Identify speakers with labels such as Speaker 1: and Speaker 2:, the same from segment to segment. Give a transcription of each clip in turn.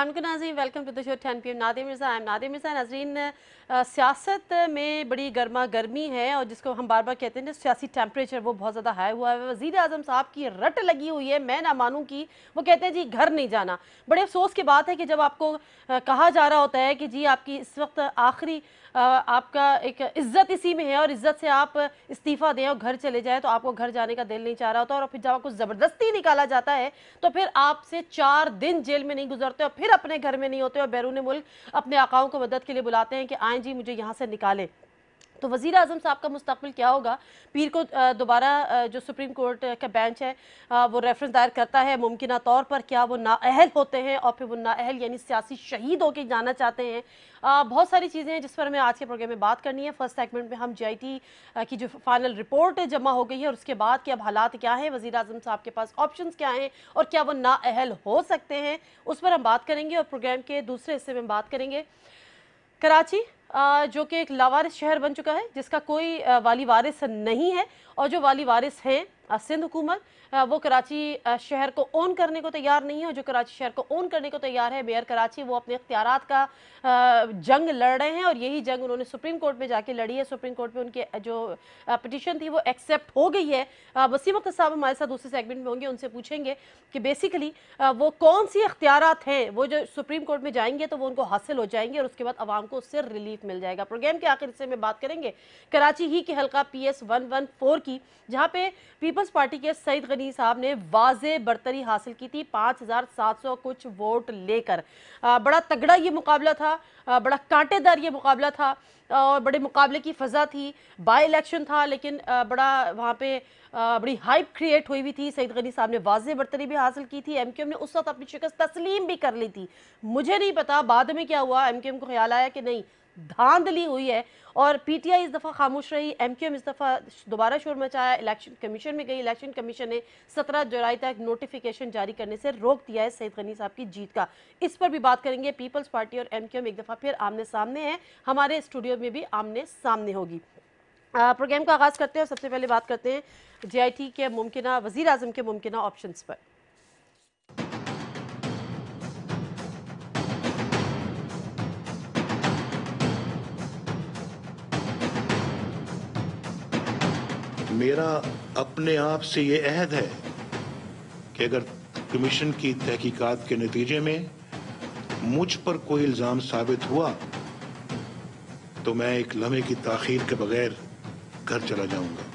Speaker 1: नाज़रीन, welcome to the show 10 PM Nadim Mirza. I am Nadim Mirza. नाज़रीन, सियासत में बड़ी गर्मा गर्मी है और जिसको हम बार बार कहते हैं ना, सियासी टेम्परेचर वो बहुत ज़्यादा हाई हुआ है। वज़ीर आज़म साहब की रट लगी हुई है, मैं ना मानूं कि वो कहते हैं जी घर नहीं जाना। बड़े अफसोस की बात है कि जब आपको कहा जा रहा होता है कि जी आपकी इस वक्त आखिरी आपका एक इज्जत इसी में है और इज्जत से आप इस्तीफ़ा दें और घर चले जाएं, तो आपको घर जाने का दिल नहीं चाह रहा होता। और फिर जब आपको ज़बरदस्ती निकाला जाता है तो फिर आपसे 4 दिन जेल में नहीं गुजरते और फिर अपने घर में नहीं होते और बैरून मुल्क अपने आकाओं को मदद के लिए बुलाते हैं कि आएँ जी मुझे यहाँ से निकालें। तो वज़ीर आज़म साहब का मुस्तकबिल क्या होगा? पीर को दोबारा जो सुप्रीम कोर्ट का बेंच है वो रेफरेंस दायर करता है मुमकिन तौर पर, क्या वो नाअहल होते हैं और फिर वो नाअहल यानी सियासी शहीद होकर जाना चाहते हैं? बहुत सारी चीज़ें हैं जिस पर हमें आज के प्रोग्राम में बात करनी है। फर्स्ट सेगमेंट में हम JIT की जो फाइनल रिपोर्ट जमा हो गई है और उसके बाद के अब हालात क्या हैं, वज़ीर आज़म साहब के पास ऑप्शंस क्या हैं और क्या वो नाअहल हो सकते हैं, उस पर हम बात करेंगे। और प्रोग्राम के दूसरे हिस्से में हम बात करेंगे कराची, जो कि एक लावारिस शहर बन चुका है, जिसका कोई वाली वारिस नहीं है और जो वाली वारिस हैं सिंध हुकूमत, वो कराची शहर को ओन करने को तैयार नहीं है। और जो कराची शहर को ओन करने को तैयार है मेयर कराची, वो अपने इख्तियारात का जंग लड़ रहे हैं और यही जंग उन्होंने सुप्रीम कोर्ट में जाके लड़ी है। सुप्रीम कोर्ट में उनकी जो पिटीशन थी वो एक्सेप्ट हो गई है। वसीम अख्तर साहब हमारे साथ दूसरे सेगमेंट में होंगे, उनसे पूछेंगे कि बेसिकली वो कौन सी इख्तियारात हैं वो जो सुप्रीम कोर्ट में जाएंगे तो वो उनको हासिल हो जाएंगे और उसके बाद आवाम को उससे रिलीफ मिल जाएगा। प्रोग्राम के आखिर हिस्से में बात करेंगे कराची ही के हल्का PS 114 की, जहाँ पे पीपल्स पार्टी के सईद गनी साहब ने वाज़े बरतरी हासिल की थी 5700 कुछ वोट लेकर। बड़ा तगड़ा ये मुकाबला था, बड़ा कांटेदार ये मुकाबला था और बड़े मुकाबले की फ़ज़ा थी। बाई इलेक्शन था लेकिन बड़ा वहाँ पे बड़ी हाइप क्रिएट हुई हुई थी। सईद गनी साहब ने वाज़े बरतरी भी हासिल की थी। MQM ने उस वक्त अपनी शिकस्त तस्लीम भी कर ली थी। मुझे नहीं पता बाद में क्या हुआ, MQM को ख्याल आया कि नहीं धांधली हुई है और PTI इस दफ़ा खामोश रही, MQM इस दफ़ा दोबारा शोर मचाया, इलेक्शन कमीशन में गई। इलेक्शन कमीशन ने 17 जुलाई तक नोटिफिकेशन जारी करने से रोक दिया है सईद गनी साहब की जीत का। इस पर भी बात करेंगे। पीपल्स पार्टी और MQM एक दफ़ा फिर आमने सामने है, हमारे स्टूडियो में भी आमने सामने होगी। प्रोग्राम का आगाज़ करते हैं और सबसे पहले बात करते हैं JIT के मुमकिना वज़ीर आज़म के मुमकिना ऑप्शंस पर।
Speaker 2: मेरा अपने आप से ये अहद है कि अगर कमीशन की तहकीकात के नतीजे में मुझ पर कोई इल्ज़ाम साबित हुआ तो मैं एक लम्हे की ताख़ीर के बगैर घर चला जाऊंगा।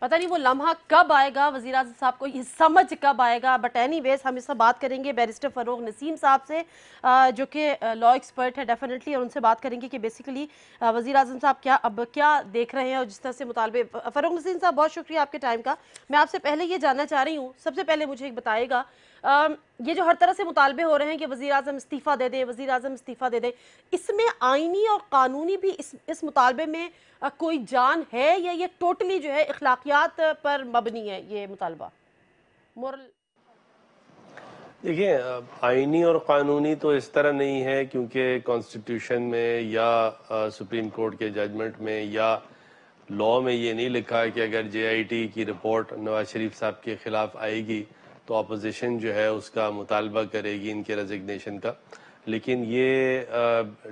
Speaker 1: पता नहीं वो लम्हा कब आएगा, वज़ीर आज़म साहब को ये समझ कब आएगा। बट एनीवेज हम इससे बात करेंगे बैरिस्टर फ़ारूक नसीम साहब से, जो कि लॉ एक्सपर्ट है डेफिनेटली, और उनसे बात करेंगे कि बेसिकली वज़ीर आज़म साहब क्या देख रहे हैं और जिस तरह से मुतालबे। फ़ारूक नसीम साहब, बहुत शुक्रिया आपके टाइम का। मैं आपसे पहले ये जानना चाह रही हूँ, सबसे पहले मुझे एक बताइएगा, ये जो हर तरह से मुतालबे हो रहे हैं कि वज़ीर आज़म इस्तीफ़ा दे दें, वज़ीर आज़म इस्तीफ़ा दे दें, इसमें आइनी और कानूनी भी इस मुतालबे में कोई जान है या ये टोटली जो है इखलाकियात पर मबनी है ये मुतालबा, मोरल?
Speaker 3: देखिए, आईनी और कानूनी तो इस तरह नहीं है क्योंकि कॉन्स्टिट्यूशन में या सुप्रीम कोर्ट के जजमेंट में या लॉ में ये नहीं लिखा है कि अगर JIT की रिपोर्ट नवाज शरीफ साहब के ख़िलाफ़ आएगी तो अपोजिशन जो है उसका मुतालबा करेगी इनके रेजिग्नेशन का। लेकिन ये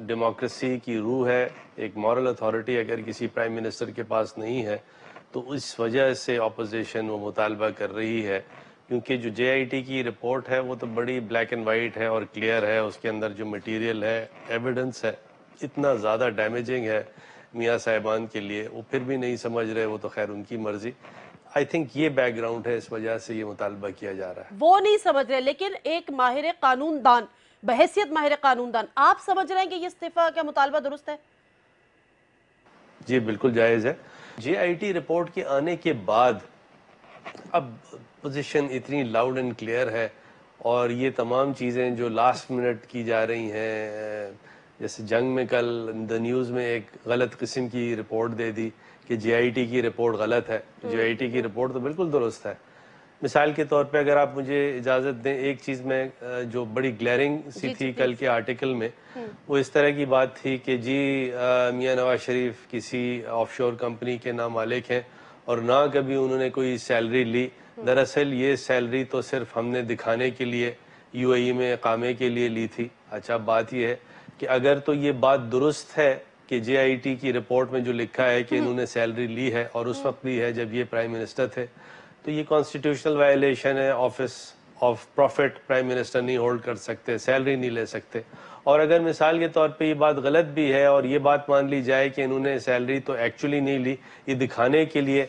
Speaker 3: डेमोक्रेसी की रूह है। एक मॉरल अथॉरिटी अगर किसी प्राइम मिनिस्टर के पास नहीं है तो इस वजह से अपोजिशन वो मुतालबा कर रही है, क्योंकि जो JIT की रिपोर्ट है वो तो बड़ी ब्लैक एंड वाइट है और क्लियर है। उसके अंदर जो मटेरियल है, एविडेंस है, इतना ज़्यादा डैमेजिंग है मियाँ साहिबान के लिए, वो फिर भी नहीं समझ रहे। वो तो खैर उनकी मर्जी। आई थिंक ये बैकग्राउंड है, इस वजह से ये मुतालबा किया जा रहा है।
Speaker 1: वो नहीं समझ रहे, लेकिन एक माहिर कानूनदान, बहैसियत माहिर कानूनदान, आप समझ रहे हैं कि ये इस्तीफा का मुतालबा दुरुस्त है?
Speaker 3: जी बिल्कुल जायज़ है। JIT रिपोर्ट के आने के बाद अब पोजीशन इतनी लाउड एंड क्लियर है और ये तमाम चीज़ें जो लास्ट मिनट की जा रही हैं, जैसे जंग में कल द न्यूज़ में एक गलत किस्म की रिपोर्ट दे दी कि JIT की रिपोर्ट गलत है। JIT की रिपोर्ट तो बिल्कुल दुरुस्त है। मिसाल के तौर पे अगर आप मुझे इजाज़त दें, एक चीज़ में जो बड़ी ग्लेरिंग सी थी कल के आर्टिकल में, वो इस तरह की बात थी कि जी मियाँ नवाज शरीफ किसी ऑफशोर कंपनी के ना मालिक हैं और ना कभी उन्होंने कोई सैलरी ली। दरअसल ये सैलरी तो सिर्फ हमने दिखाने के लिए यूएई में इकामे के लिए ली थी। अच्छा, बात यह है कि अगर तो ये बात दुरुस्त है कि जेआईटी की रिपोर्ट में जो लिखा है कि इन्होंने सैलरी ली है और उस वक्त ली है जब ये प्राइम मिनिस्टर थे, तो ये कॉन्स्टिट्यूशनल वायलेशन है। Office of profit prime minister नहीं होल्ड कर सकते, सैलरी नहीं ले सकते। और अगर मिसाल के तौर पे ये बात गलत भी है और ये बात मान ली जाए कि इन्होंने सैलरी तो एक्चुअली नहीं ली, ये दिखाने के लिए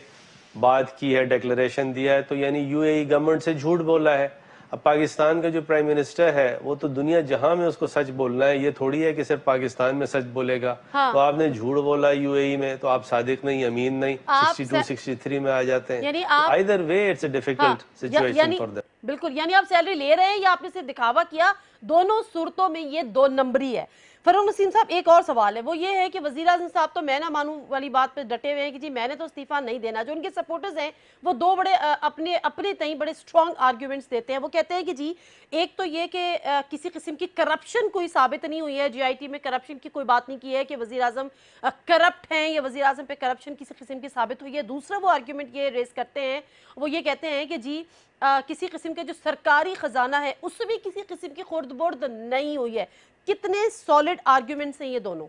Speaker 3: बात की है, डिक्लेरेशन दिया है, तो यानी यूएई गवर्नमेंट से झूठ बोला है। अब पाकिस्तान का जो प्राइम मिनिस्टर है वो तो दुनिया जहां में उसको सच बोलना है, ये थोड़ी है कि सिर्फ पाकिस्तान में सच बोलेगा।
Speaker 1: हाँ।
Speaker 3: तो आपने झूठ बोला यूएई में तो आप सादिक नहीं, अमीन नहीं, 62 63 में आ जाते हैं।
Speaker 1: यानी आप
Speaker 3: either way it's a difficult situation for them.
Speaker 1: बिल्कुल, यानी आप सैलरी ले रहे हैं या आपने सिर्फ दिखावा किया, दोनों सूरतों में ये दो नंबरी है। फरूक नसीम साहब, एक और सवाल है, वो ये है कि वज़ीर आज़म साहब तो मैं ना मानूं वाली बात पे डटे हुए हैं कि जी मैंने तो इस्तीफा नहीं देना। जो उनके सपोर्टर्स हैं वो दो बड़े अपने अपने तई बड़े स्ट्रॉन्ग आर्ग्यूमेंट्स देते हैं। वो कहते हैं कि जी एक तो ये कि किसी किस्म की करप्शन कोई साबित नहीं हुई है, जीआईटी में करप्शन की कोई बात नहीं की है कि वज़ीर आज़म करप्ट हैं या वज़ीर आज़म पे करप्शन किसी किस्म की साबित हुई है। दूसरा वो आर्ग्यूमेंट ये रेस करते हैं, वो ये कहते हैं कि जी किसी किस्म के जो सरकारी खजाना है उससे भी किसी किस्म की खुर्द-बुर्द नहीं हुई है। कितने सॉलिड आर्ग्यूमेंट्स हैं ये दोनों?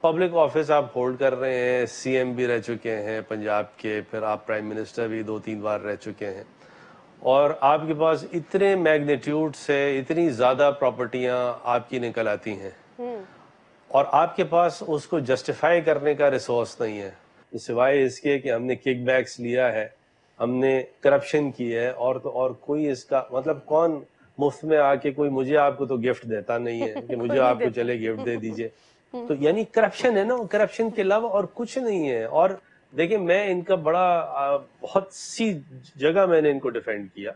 Speaker 3: पब्लिक ऑफिस आप होल्ड कर रहे हैं, सीएम भी रह चुके हैं पंजाब के, फिर आप प्राइम मिनिस्टर भी 2-3 बार रह चुके हैं, और आपके पास इतने मैग्नीट्यूड से इतनी ज़्यादा प्रॉपर्टियां आपकी निकल आती हैं और आपके पास उसको जस्टिफाई करने का रिसोर्स नहीं है, तो सिवाय इसके कि हमने किकबैक्स लिया है, हमने करप्शन की है, और तो और कोई इसका मतलब कौन मुफ्त में आके कोई मुझे आपको तो गिफ्ट देता नहीं है कि मुझे आपको चले गिफ्ट दे दीजिए। तो यानी करप्शन है ना, करप्शन के अलावा और कुछ नहीं है। और देखिए, मैं इनका बड़ा बहुत सी जगह मैंने इनको डिफेंड किया।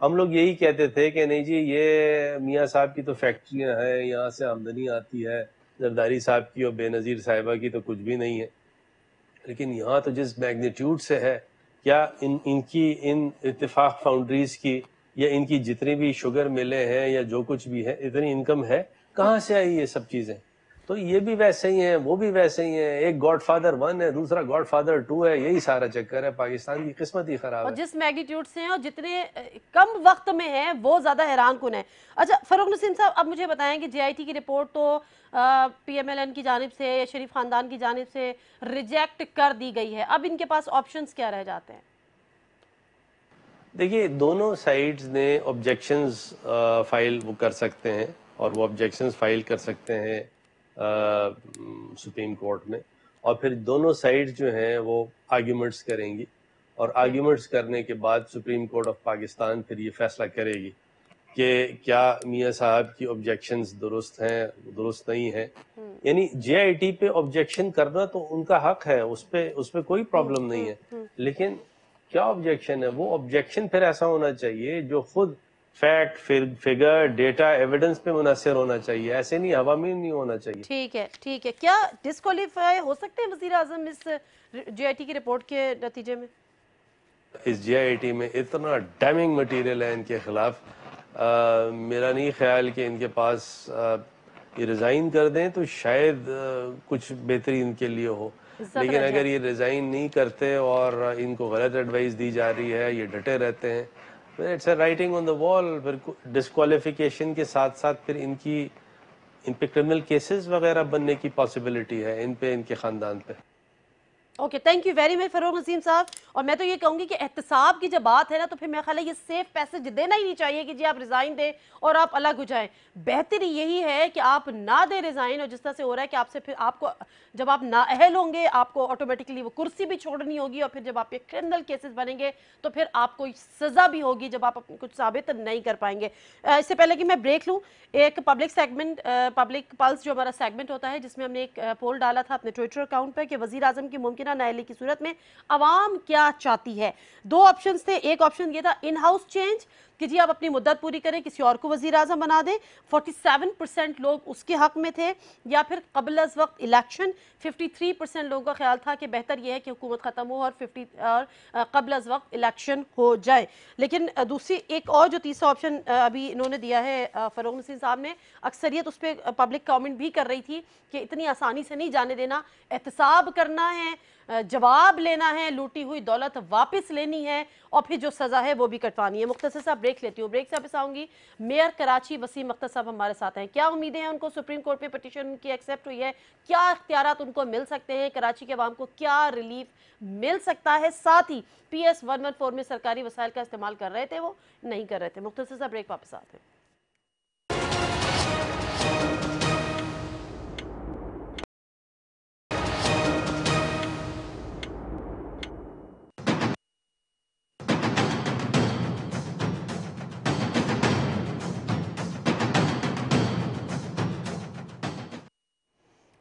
Speaker 3: हम लोग यही कहते थे कि नहीं जी, ये मियाँ साहब की तो फैक्ट्रियां हैं, यहाँ से आमदनी आती है, जरदारी साहब की और बेनज़ीर साहिबा की तो कुछ भी नहीं है। लेकिन यहाँ तो जिस मैग्नीट्यूड से है, क्या इनकी इन इत्तेफाक फाउंड्रीज की या इनकी जितनी भी शुगर मिले हैं या जो कुछ भी है, इतनी इनकम है, कहाँ से आई ये सब चीज़ें? तो ये भी वैसे ही है, वो भी वैसे ही है, एक गॉडफादर 1 है, दूसरा गॉडफादर 2 है, यही सारा चक्कर है। पाकिस्तान की किस्मत ही खराब
Speaker 1: और
Speaker 3: है।
Speaker 1: जिस मैग्नीट्यूड से हैं और जितने कम वक्त में हैं वो ज़्यादा हैरानकुन है। अच्छा फरूक नसीम साहब, अब मुझे बताएं कि जेआईटी की रिपोर्ट तो पीएमएलएन की जानिब से या शरीफ खानदान की जानिब से रिजेक्ट कर दी गई है, अब इनके पास ऑप्शंस क्या रह जाते हैं?
Speaker 3: देखिए, दोनों साइड्स ने ऑब्जेक्शंस फाइल वो कर सकते हैं और वो ऑब्जेक्शंस फाइल कर सकते हैं सुप्रीम कोर्ट में, और फिर दोनों साइड्स जो हैं वो आर्ग्यूमेंट्स करेंगी, और आर्ग्यूमेंट्स करने के बाद सुप्रीम कोर्ट ऑफ पाकिस्तान फिर ये फैसला करेगी कि क्या मियाँ साहब की ऑब्जेक्शंस दुरुस्त हैं, दुरुस्त नहीं है। यानी जेआईटी पे ऑब्जेक्शन करना तो उनका हक है, उस पे कोई प्रॉब्लम नहीं है, लेकिन क्या ऑब्जेक्शन है, वो ऑब्जेक्शन फिर ऐसा होना चाहिए जो खुद फैक्ट, फिगर, डेटा, एविडेंस पे मुनहसर होना चाहिए, ऐसे नहीं हवा में नहीं होना चाहिए।
Speaker 1: ठीक है, ठीक है। क्या डिस्क्वालीफाई हो सकते हैं वज़ीर आज़म इस जेआईटी की रिपोर्ट के नतीजे में?
Speaker 3: इस जेआईटी में इतना डैमिंग मटेरियल है इनके खिलाफ, मेरा नहीं ख्याल कि इनके पास ये रिज़ाइन कर दें तो शायद कुछ बेहतरी इनके लिए हो। लेकिन अगर ये रिज़ाइन नहीं करते और इनको गलत एडवाइस दी जा रही है, ये डटे रहते हैं, फिर it's a writing on the wall. फिर डिस्क्वालिफिकेशन के साथ साथ फिर इन पे क्रिमिनल केसेस वगैरह बनने की पॉसिबिलिटी है, इन पे, इनके ख़ानदान पे।
Speaker 1: Okay, thank you very much Farooq Naseem साहब। और मैं तो ये कहूँगी कि एहतसाब की जब बात है ना, तो फिर मेरा ख्याल है ये सेफ पैसेज देना ही नहीं चाहिए कि जी आप रिज़ाइन दें और आप अलग हो जाएं। बेहतरी यही है कि आप ना दें रिज़ाइन, और जिस तरह से हो रहा है कि आपसे फिर आपको जब आप नाअहल होंगे आपको ऑटोमेटिकली वो कुर्सी भी छोड़नी होगी, और फिर जब आप पे क्रिमिनल केसेस बनेंगे तो फिर आपको सज़ा भी होगी जब आप कुछ साबित नहीं कर पाएंगे। इससे पहले कि मैं ब्रेक लूँ, एक पब्लिक सेगमेंट, पब्लिक पल्स जो हमारा सेगमेंट होता है, जिसमें हमने एक पोल डाला था अपने ट्विटर अकाउंट पर कि वज़ीर आज़म की मुमकिना नाअहली की सूरत में आवाम क्या चाहती है। दो ऑप्शंस थे, एक ऑप्शन ये था इन हाउस चेंज कि जी आप अपनी मुद्दत पूरी करें, किसी और को वज़ीर आज़म बना दें, 47% लोग उसके हक में थे, या फिर क़ब्ल अज़ वक्त इलेक्शन, 53% लोगों का ख्याल था कि बेहतर यह है कि हुकूमत ख़त्म हो और क़ब्ल अज़ वक्त इलेक्शन हो जाए। लेकिन दूसरी एक और जो तीसरा ऑप्शन अभी इन्होंने दिया है फरूक नसीम साहब ने, अक्सरियत उस पर पब्लिक कमेंट भी कर रही थी कि इतनी आसानी से नहीं जाने देना, एहतसाब करना है, जवाब लेना है, लूटी हुई दौलत वापस लेनी है और फिर जो सज़ा है वो भी कटवानी है। मुख्तसर साहब ब्रेक लेती हूँ, ब्रेक से वापस आऊँगी। मेयर कराची वसीम अख्तर साहब हमारे साथ हैं। क्या उम्मीदें हैं उनको? सुप्रीम कोर्ट में पिटीशन उनकी एक्सेप्ट हुई है, क्या इख्तियारात उनको मिल सकते हैं? कराची के अवाम को क्या रिलीफ मिल सकता है? साथ ही PS 114 में सरकारी वसाइल का इस्तेमाल कर रहे थे, वो नहीं कर रहे थे। मुख्तसर साहब ब्रेक वापस आते हैं।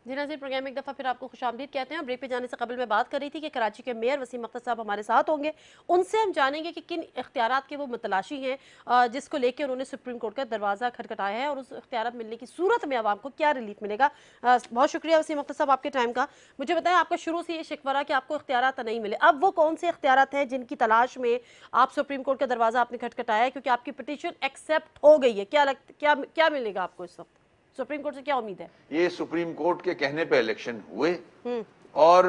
Speaker 1: जी नाज़रीन, प्रोग्राम एक दफ़ा फिर आपको खुशामदीद कहते हैं। ब्रेक पे जाने से कबल मैं बात कर रही थी कि कराची के मेयर वसीम अख्तर साहब हमारे साथ होंगे, उनसे हम जानेंगे कि किन इख्तियारात के वो मुतलाशी हैं जिसको लेकर उन्होंने सुप्रीम कोर्ट का दरवाज़ा खटखटाया है और उस इख्तियारात मिलने की सूरत में आवाम को क्या रिलीफ मिलेगा। बहुत शुक्रिया वसीम अख्तर साहब आपके टाइम का। मुझे बताएं, आपका शुरू से ये शिकवा कि आपको इख्तियारात नहीं मिले, अब वो कौन से इख्तियारात हैं जिनकी तलाश में आप सुप्रीम कोर्ट का दरवाज़ा आपने खटखटाया है, क्योंकि आपकी पिटीशन एक्सेप्ट हो गई है? क्या मिलेगा आपको इस वक्त? सुप्रीम कोर्ट से क्या उम्मीद है?
Speaker 4: ये सुप्रीम कोर्ट के कहने पे इलेक्शन हुए और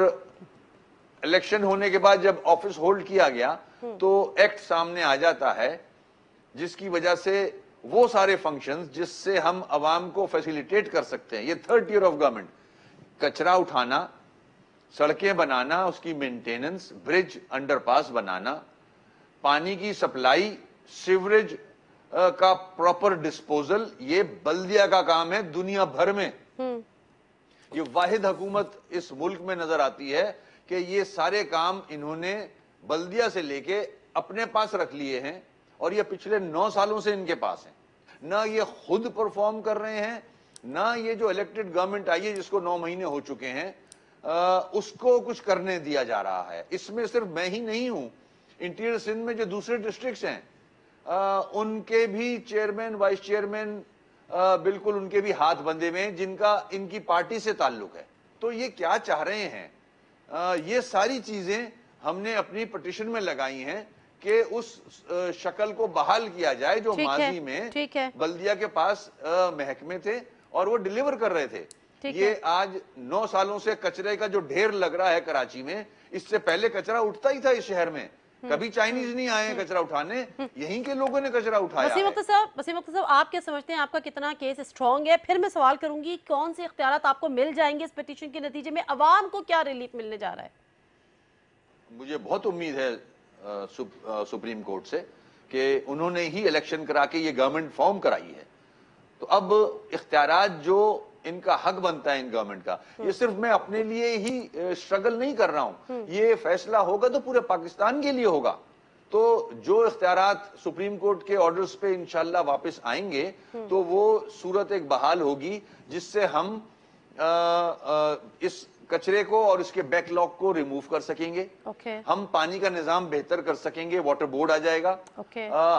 Speaker 4: इलेक्शन होने के बाद जब ऑफिस होल्ड किया गया तो एक्ट सामने आ जाता है जिसकी वजह से वो सारे फंक्शंस जिससे हम अवाम को फैसिलिटेट कर सकते हैं। ये थर्ड ईयर ऑफ गवर्नमेंट, कचरा उठाना, सड़कें बनाना, उसकी मेंटेनेंस, ब्रिज अंडरपास बनाना, पानी की सप्लाई, सीवरेज का प्रॉपर डिस्पोजल, ये बल्दिया का काम है दुनिया भर में। ये वाहिद हुकूमत इस मुल्क में नजर आती है कि ये सारे काम इन्होंने बल्दिया से लेके अपने पास रख लिए हैं और ये पिछले 9 सालों से इनके पास हैं। ना ये खुद परफॉर्म कर रहे हैं, ना ये जो इलेक्टेड गवर्नमेंट आई है जिसको 9 महीने हो चुके हैं उसको कुछ करने दिया जा रहा है। इसमें सिर्फ मैं ही नहीं हूं, इंटीरियर सिंध में जो दूसरे डिस्ट्रिक्ट्स हैं उनके भी चेयरमैन, वाइस चेयरमैन बिल्कुल उनके भी हाथ बंधे हुए हैं जिनका इनकी पार्टी से ताल्लुक है। तो ये क्या चाह रहे हैं? ये सारी चीजें हमने अपनी पिटीशन में लगाई हैं कि उस शक्ल को बहाल किया जाए जो माजी में बल्दिया के पास महकमे थे और वो डिलीवर कर रहे थे। ये आज 9 सालों से कचरे का जो ढेर लग रहा है कराची में, इससे पहले कचरा उठता ही था इस शहर में, कभी चाइनीज नहीं आए कचरा उठाने, यहीं के लोगों ने कचरा उठाया।
Speaker 1: वसीम अख्तर साहब आप क्या समझते हैं, आपका कितना केस स्ट्रॉन्ग है? फिर मैं सवाल करूंगी, कौन से इख्तियारात आपको मिल जाएंगे इस पिटीशन के नतीजे में? अवाम को क्या रिलीफ मिलने जा रहा है?
Speaker 4: मुझे बहुत उम्मीद है सुप्रीम कोर्ट से कि उन्होंने ही इलेक्शन करा के ये गवर्नमेंट फॉर्म कराई है, तो अब इख्तियारात जो इनका हक बनता है इन गवर्नमेंट का, ये सिर्फ मैं अपने लिए ही स्ट्रगल नहीं कर रहा हूं, ये फैसला होगा तो पूरे पाकिस्तान के लिए होगा। तो जो इख्तियारात सुप्रीम कोर्ट के ऑर्डर्स पे इंशाल्लाह वापस आएंगे तो वो सूरत एक बहाल होगी जिससे हम इस कचरे को और इसके बैकलॉग को रिमूव कर सकेंगे। हम पानी का निजाम बेहतर कर सकेंगे, वाटर बोर्ड आ जाएगा।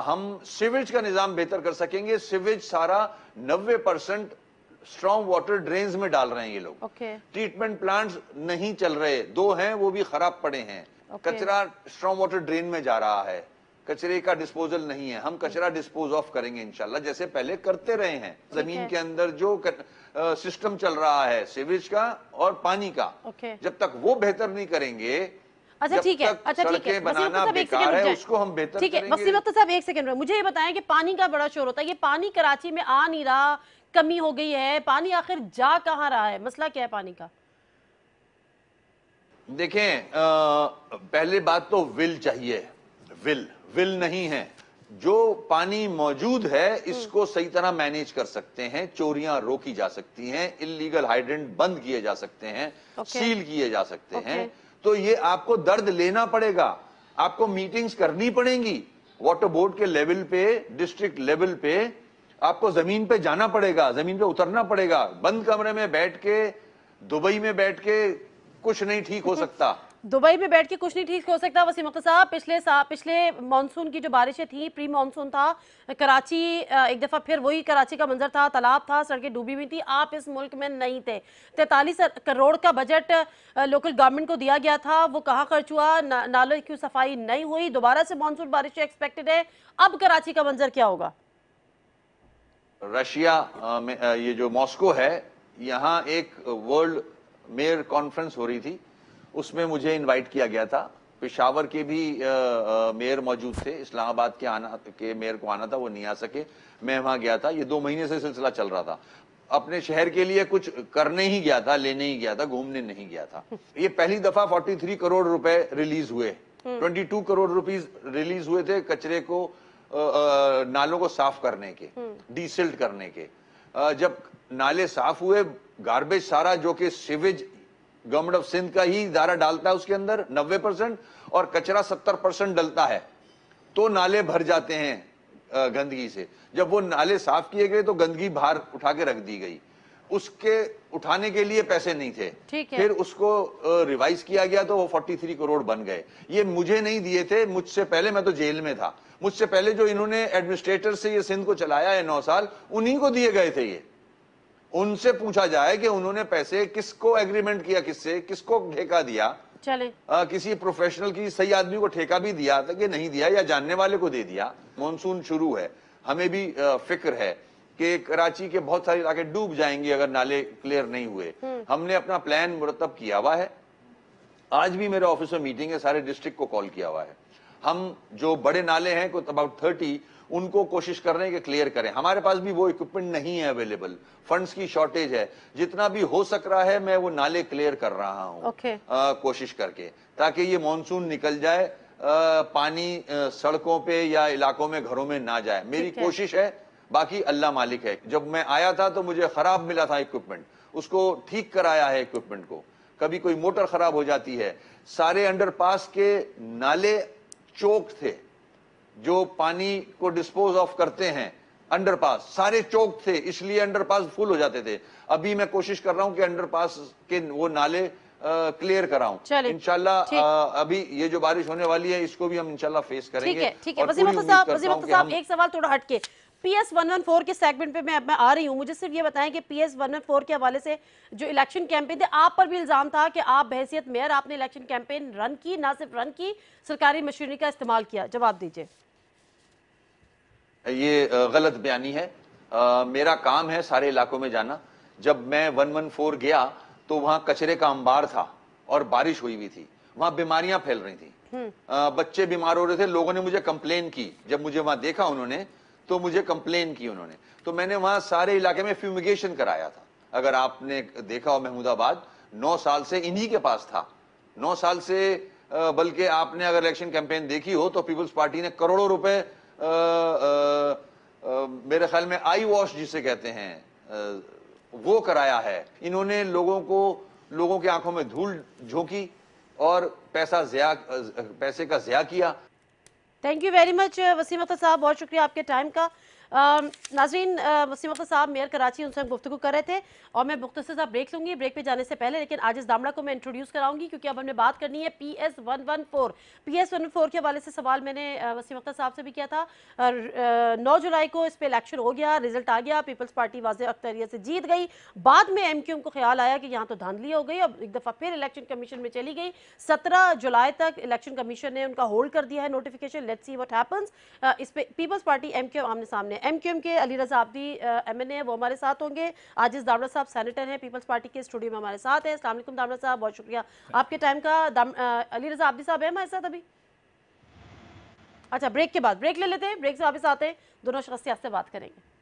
Speaker 4: हम सीवेज का निजाम बेहतर कर सकेंगे। सीवेज सारा 90% स्ट्रॉन्ग वाटर ड्रेन्स में डाल रहे हैं ये लोग। ट्रीटमेंट प्लांट्स नहीं चल रहे, 2 हैं वो भी खराब पड़े हैं। कचरा स्ट्रॉन्ग वाटर ड्रेन में जा रहा है, कचरे का डिस्पोजल नहीं है। हम कचरा डिस्पोज ऑफ करेंगे इंशाल्लाह, जैसे पहले करते रहे हैं। जमीन के अंदर जो सिस्टम चल रहा है सीवेज का और पानी का, जब तक वो बेहतर नहीं करेंगे,
Speaker 1: अच्छा ठीक है,
Speaker 4: बनाना बेकार है, उसको हम बेहतर करेंगे।
Speaker 1: वसीम अख्तर साहब एक सेकंड, मुझे ये बताएं कि पानी का बड़ा शोर होता है, ये पानी कराची में आ नहीं रहा, कमी हो गई है, पानी आखिर जा कहां रहा है? मसला क्या है पानी का?
Speaker 4: देखें, पहले बात तो विल चाहिए। विल नहीं है। जो पानी मौजूद है इसको सही तरह मैनेज कर सकते हैं, चोरियां रोकी जा सकती हैं, इल्लीगल हाइड्रेंट बंद किए जा सकते हैं, सील किए जा सकते हैं। तो ये आपको दर्द लेना पड़ेगा, आपको मीटिंग्स करनी पड़ेंगी वाटर बोर्ड के लेवल पे, डिस्ट्रिक्ट लेवल पे। आपको जमीन पे जाना पड़ेगा, जमीन पे उतरना पड़ेगा। बंद कमरे में बैठ के, दुबई में बैठ के कुछ नहीं ठीक हो सकता।
Speaker 1: दुबई में बैठ के कुछ नहीं ठीक हो सकता। वसीम अख्तर साहब, पिछले मानसून की जो बारिशें थी, प्री मानसून था, कराची एक दफ़ा फिर वही कराची का मंजर था, तालाब था, सड़कें डूबी हुई थी। आप इस मुल्क में नहीं थे। 43 करोड़ का बजट लोकल गवर्नमेंट को दिया गया था, वो कहाँ खर्च हुआ? नालों की सफाई नहीं हुई। दोबारा से मानसून बारिशें एक्सपेक्टेड है, अब कराची का मंजर क्या होगा?
Speaker 4: रशिया में ये जो मॉस्को है, यहाँ एक वर्ल्ड मेयर कॉन्फ्रेंस हो रही थी, उसमें मुझे इनवाइट किया गया था। पेशावर के भी मेयर मौजूद थे, इस्लामाबाद के मेयर को आना था, वो नहीं आ सके, मैं वहां गया था। ये 2 महीने से सिलसिला चल रहा था। अपने शहर के लिए कुछ करने ही गया था, लेने ही गया था, घूमने नहीं गया था। ये पहली दफा 43 करोड़ रुपए रिलीज हुए। 22 करोड़ रुपीस रिलीज हुए थे कचरे को, नालों को साफ करने के, डीसिल्ट करने के। जब नाले साफ हुए, गार्बेज सारा जो कि सीवेज गवर्नमेंट ऑफ सिंध का ही दायरा डालता है उसके अंदर 90%, और कचरा 70% डलता है, तो नाले भर जाते हैं गंदगी से। जब वो नाले साफ किए गए तो गंदगी बाहर उठा के रख दी गई, उसके उठाने के लिए पैसे नहीं थे। फिर उसको रिवाइज किया गया तो वो 43 करोड़ बन गए। ये मुझे नहीं दिए थे, मुझसे पहले, मैं तो जेल में था, मुझसे पहले जो इन्होंने एडमिनिस्ट्रेटर से ये सिंध को चलाया है 9 साल, उन्हीं को दिए गए थे ये। उनसे पूछा जाए कि उन्होंने पैसे किसको एग्रीमेंट किया, किससे, किसको ठेका दिया।
Speaker 1: चले
Speaker 4: किसी प्रोफेशनल की सही आदमी को ठेका भी दिया था कि नहीं दिया, या जानने वाले को दे दिया। मॉनसून शुरू है, हमें भी फिक्र है कि कराची के बहुत सारे इलाके डूब जाएंगे अगर नाले क्लियर नहीं हुए। हमने अपना प्लान मुरतब किया हुआ है। आज भी मेरे ऑफिस में मीटिंग है, सारे डिस्ट्रिक्ट को कॉल किया हुआ है। हम जो बड़े नाले हैं को अबाउट 30, उनको कोशिश कर रहे हैं कि क्लियर करें। हमारे पास भी वो इक्विपमेंट नहीं है अवेलेबल, फंड्स की शॉर्टेज है। जितना भी हो सक रहा है मैं वो नाले क्लियर कर रहा हूं, कोशिश करके, ताकि ये मॉनसून निकल जाए, पानी सड़कों पे या इलाकों में, घरों में ना जाए। मेरी कोशिश है, बाकी अल्लाह मालिक है। जब मैं आया था तो मुझे खराब मिला था इक्विपमेंट, उसको ठीक कराया है इक्विपमेंट को। कभी कोई मोटर खराब हो जाती है। सारे अंडरपास के नाले चोक थे, जो पानी को डिस्पोज ऑफ करते हैं, अंडरपास सारे चोक थे, इसलिए अंडरपास फुल हो जाते थे। अभी मैं कोशिश कर रहा हूं कि अंडरपास के वो नाले क्लियर कराऊं इंशाल्लाह। अभी ये जो बारिश होने वाली है इसको भी हम इंशाल्लाह फेस करेंगे।
Speaker 1: ठीक है वसीम अख्तर साहब, एक सवाल थोड़ा हटके, PS 114 के सेगमेंट पे मैं आ रही हूँ। मुझे सिर्फ ये बताएं कि PS 114 के हवाले से जो इलेक्शन कैंपेन थे, आप पर भी इल्जाम था कि आप बहैसियत मेयर आपने इलेक्शन कैंपेन रन की, ना सिर्फ रन की, सरकारी मशीनरी का इस्तेमाल किया। जवाब दीजिए।
Speaker 4: ये गलत बयानी है। मेरा काम है सारे इलाकों में जाना। जब मैं 114 गया तो वहां कचरे का अंबार था और बारिश हुई हुई थी, वहां बीमारियां फैल रही थी, बच्चे बीमार हो रहे थे। लोगों ने मुझे कंप्लेन की, जब मुझे वहां देखा उन्होंने तो मुझे कंप्लेन की उन्होंने, तो मैंने वहां सारे इलाके में फ्यूमिगेशन कराया था। अगर आपने देखा हो, महमूदाबाद 9 साल से इन्हीं के पास था, 9 साल से। बल्कि आपने अगर इलेक्शन कैंपेन देखी हो तो पीपल्स पार्टी ने करोड़ों रुपए मेरे ख्याल में आई वॉश जिसे कहते हैं वो कराया है। इन्होंने लोगों की आंखों में धूल झोंकी और पैसे का ज़िया किया।
Speaker 1: Thank you very much Wasim Akhtar sahab, बहुत शुक्रिया आपके टाइम का। नाजरीन, वसीम अख्तर साहब मेयर कराची, उनसे हम गुफ्तगू कर रहे थे और मैं मुख्तसर सा ब्रेक लूंगी। ब्रेक पे जाने से पहले लेकिन आजिज दामड़ा को मैं इंट्रोड्यूस कराऊंगी, क्योंकि अब हमने बात करनी है PS 114। PS 114 के हवाले से सवाल मैंने वसीम अख्तर साहब से भी किया था। 9 जुलाई को इस पर इलेक्शन हो गया, रिजल्ट आ गया, पीपल्स पार्टी वाज़ेह अख्तरियत से जीत गई। बाद में MQM को ख्याल आया कि यहाँ तो धांधली हो गई, अब एक दफ़ा फिर इलेक्शन कमीशन में चली गई। 17 जुलाई तक इलेक्शन कमीशन ने उनका होल्ड कर दिया है notification. Let's see what happens. इस पे पीपल्स पार्टी MQM आमने सामने। MQM के अली रजा आब्दी MNA वो हमारे साथ होंगे। आजिज दामड़ा साहब सेनेटर हैं पीपल्स पार्टी के, स्टूडियो में हमारे साथ हैं। अस्सलाम वालेकुम दामड़ा साहब, बहुत शुक्रिया आपके टाइम का। अली रजा आब्दी साहब है हमारे साथ अभी? अच्छा, ब्रेक के बाद ब्रेक ले लेते हैं, ब्रेक से वापस आते हैं, दोनों शख्सियत से बात करेंगे।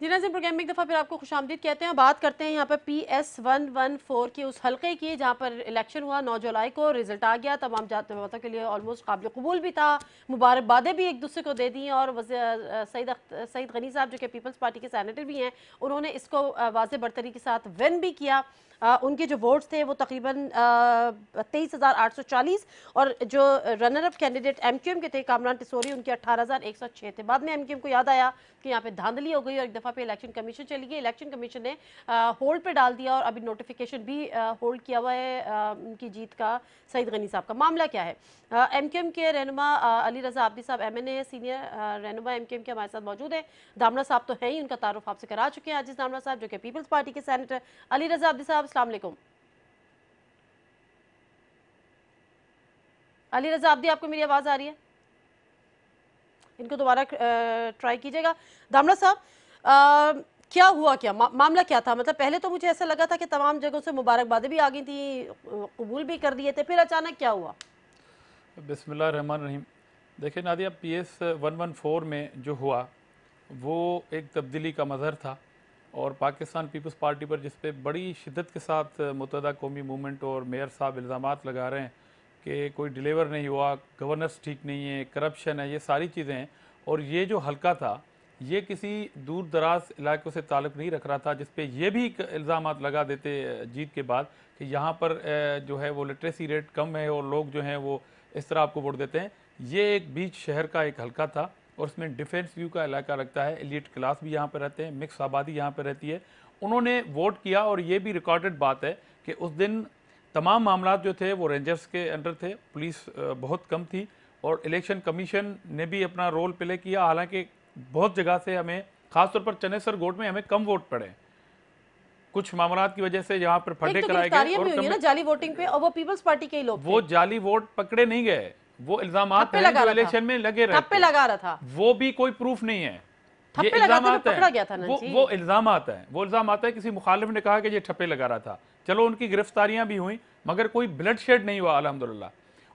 Speaker 1: जी नाज़रीन, प्रोग्राम में एक दफ़ा फिर आपको खुशामदीद कहते हैं। बात करते हैं यहाँ पर PS 114 के उस हल्के की जहाँ पर इलेक्शन हुआ 9 जुलाई को, रिजल्ट आ गया। तमाम जात के लिए ऑलमोस्ट काबिल कबूल भी था, मुबारकबादें भी एक दूसरे को दे दी। और सईद गनी साहब जो कि पीपल्स पार्टी के सेनेटर भी हैं, उन्होंने इसको वाज़ेह बरतरी के साथ विन भी किया। उनके जो वोट्स थे वो तकरीबन 23,840, और जो रनर अप कैंडिडेट MQM के थे कामरान टिसोरी, उनके 18,106 थे। बाद में MQM को याद आया कि यहाँ पे धांधली हो गई और एक दफ़ा पे इलेक्शन कमीशन चली गई। इलेक्शन कमीशन ने होल्ड पे डाल दिया और अभी नोटिफिकेशन भी होल्ड किया हुआ है उनकी जीत का। सईद गनी साहब का मामला क्या है? MQM के रहनुमा अली रजा आब्दी साहब MNA सीनियर रहनुमा MQM के हमारे साथ मौजूद है। दामड़ा साहब तो हैं ही, उनका तारुफ आपसे करा चुके हैं। आजिज दामड़ा साहब जो कि पीपल्स पार्टी के सेनेटर। अली रजा आब्दी साहब अस्सलाम वालेकुम। अली रजा आब्दी, आपको मेरी आवाज़ आ रही है? इनको दोबारा ट्राई कीजिएगा। दामड़ा साहब, क्या हुआ, क्या मामला क्या था? मतलब पहले तो मुझे ऐसा लगा था कि तमाम जगहों से मुबारकबादें भी आ गई थी, कबूल भी कर दिए थे, फिर अचानक क्या हुआ?
Speaker 5: बिस्मिल्लाह रहमान रहीम। देखिए नादिया, PS 114 में जो हुआ वो एक तब्दीली का मज़हर था, और पाकिस्तान पीपल्स पार्टी पर जिस पे बड़ी शिद्दत के साथ मुत्तहदा कौमी मूवमेंट और मेयर साहब इल्ज़ामात लगा रहे हैं कि कोई डिलीवर नहीं हुआ, गवर्नेंस ठीक नहीं है, करप्शन है, ये सारी चीज़ें हैं। और ये जो हल्का था ये किसी दूर दराज इलाकों से ताल्लुक़ नहीं रख रहा था, जिस पे ये भी इल्ज़ामात लगा देते जीत के बाद कि यहाँ पर जो है वो लिटरेसी रेट कम है और लोग जो हैं वो इस तरह आपको वोट देते हैं। ये एक बीच शहर का एक हल्का था और उसमें डिफेंस व्यू का इलाका लगता है, एलिट क्लास भी यहाँ पर रहते हैं, मिक्स आबादी यहाँ पर रहती है। उन्होंने वोट किया और ये भी रिकॉर्डेड बात है कि उस दिन तमाम मामला जो थे वो रेंजर्स के अंडर थे, पुलिस बहुत कम थी, और इलेक्शन कमीशन ने भी अपना रोल प्ले किया। हालांकि बहुत जगह से हमें, खासतौर पर चनेसर गोट में हमें कम वोट पड़े कुछ मामला की वजह से, जहाँ पर फटे कराए गए और
Speaker 1: जाली वोटिंग पे, और वो पीपल्स पार्टी के ही लोग,
Speaker 5: वो जाली वोट पकड़े नहीं गए, वो इल्जामात हैं जो इलेक्शन में लगे रहे,
Speaker 1: ठप्पे लगा रहा था,
Speaker 5: वो भी कोई प्रूफ नहीं है,
Speaker 1: ये इल्जामात है,
Speaker 5: वो इल्जामात है, वो इल्जामात है। किसी मुखालिफ ने कहा कि ये ठप्पे लगा रहा था, चलो उनकी गिरफ्तारियां भी हुई मगर कोई ब्लड शेड नहीं हुआ अल्हम्दुलिल्लाह।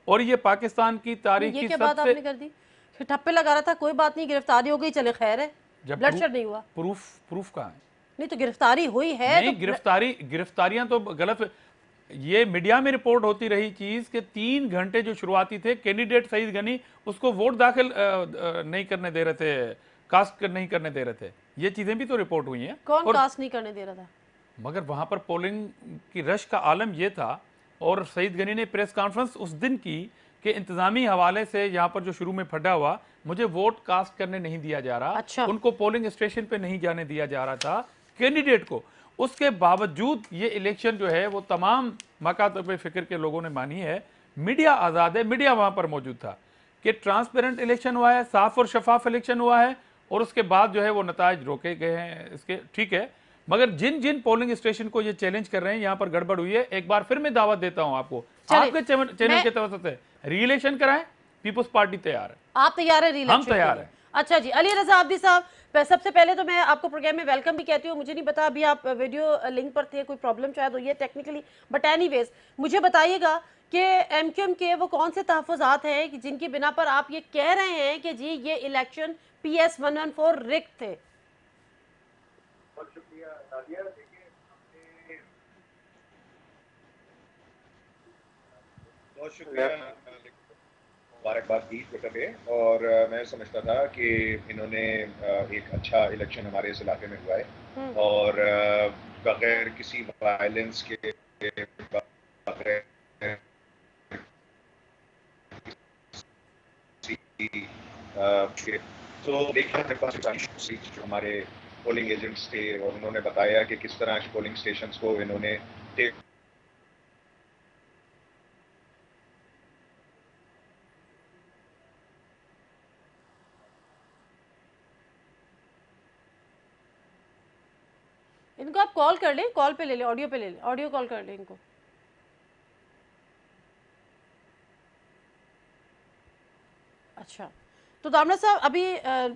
Speaker 5: और ये पाकिस्तान की तारीख की
Speaker 1: बात आपने कर दी, ठप्पे लगा रहा था, कोई बात नहीं, गिरफ्तारी हो गई, चले खैर है, ब्लड शेड नहीं हुआ,
Speaker 5: प्रूफ कहाँ है?
Speaker 1: नहीं तो गिरफ्तारी हुई है,
Speaker 5: नहीं तो गिरफ्तारियां तो गलत। ये मीडिया में रिपोर्ट होती रही चीज कि 3 घंटे जो शुरुआती थे, कैंडिडेट सईद गनी उसको वोट दाखिल नहीं करने दे रहे थे, कास्ट नहीं करने दे रहे थे, ये चीजें भी तो रिपोर्ट हुई हैं।
Speaker 1: कौन कास्ट नहीं करने दे रहा था?
Speaker 5: मगर वहां पर पोलिंग की रश का आलम यह था, और सईद गनी ने प्रेस कॉन्फ्रेंस उस दिन की कि इंतजामी हवाले से यहाँ पर जो शुरू में फटा हुआ, मुझे वोट कास्ट करने नहीं दिया जा रहा,
Speaker 1: अच्छा।
Speaker 5: उनको पोलिंग स्टेशन पे नहीं जाने दिया जा रहा था कैंडिडेट को। उसके बावजूद ये इलेक्शन जो है वो तमाम मकातब फिक्र के लोगों ने मानी है, मीडिया आज़ाद है, मीडिया वहां पर मौजूद था कि ट्रांसपेरेंट इलेक्शन हुआ है, साफ और शफाफ इलेक्शन हुआ है, और उसके बाद जो है वो नताज रोके गए हैं इसके, ठीक है। मगर जिन जिन पोलिंग स्टेशन को ये चैलेंज कर रहे हैं यहाँ पर गड़बड़ हुई है, एक बार फिर मैं दावत देता हूँ आपको, आपके चैनल के तरफ से री इलेक्शन कराएं, पीपल्स पार्टी तैयार है।
Speaker 1: आप तैयार है?
Speaker 5: हम तैयार हैं।
Speaker 1: अच्छा जी, अली रजा आब्दी साहब, सबसे पहले तो मैं आपको प्रोग्राम में वेलकम भी कहती हूँ। मुझे नहीं पता अभी आप वीडियो लिंक पर थे, कोई प्रॉब्लम शायद हुई है टेक्निकली, बट एनीवेज मुझे बताइएगा कि एमक्यूएम के वो कौन से तहफ़्फ़ुज़ात हैं कि जिनकी बिना पर आप ये कह रहे हैं कि जी ये इलेक्शन PS 114 रिग्ड थे?
Speaker 6: बहुत शुक्रिया नादिया। देखिए, बहुत शुक्रिया, मुबारकबाद दी ट्विटर पे, और मैं समझता था कि इन्होंने एक अच्छा इलेक्शन हमारे इस इलाके में हुआ है, और बगैर किसी वायलेंस के, बगैर तो देखा मेरे पास जो हमारे पोलिंग एजेंट्स थे, और उन्होंने बताया कि किस तरह पोलिंग स्टेशंस को इन्होंने
Speaker 1: इनको आप कॉल कर लें, कॉल पे ले लें, ऑडियो पे ले लें, ऑडियो कॉल कर लें इनको। अच्छा, तो दामड़ा साहब अभी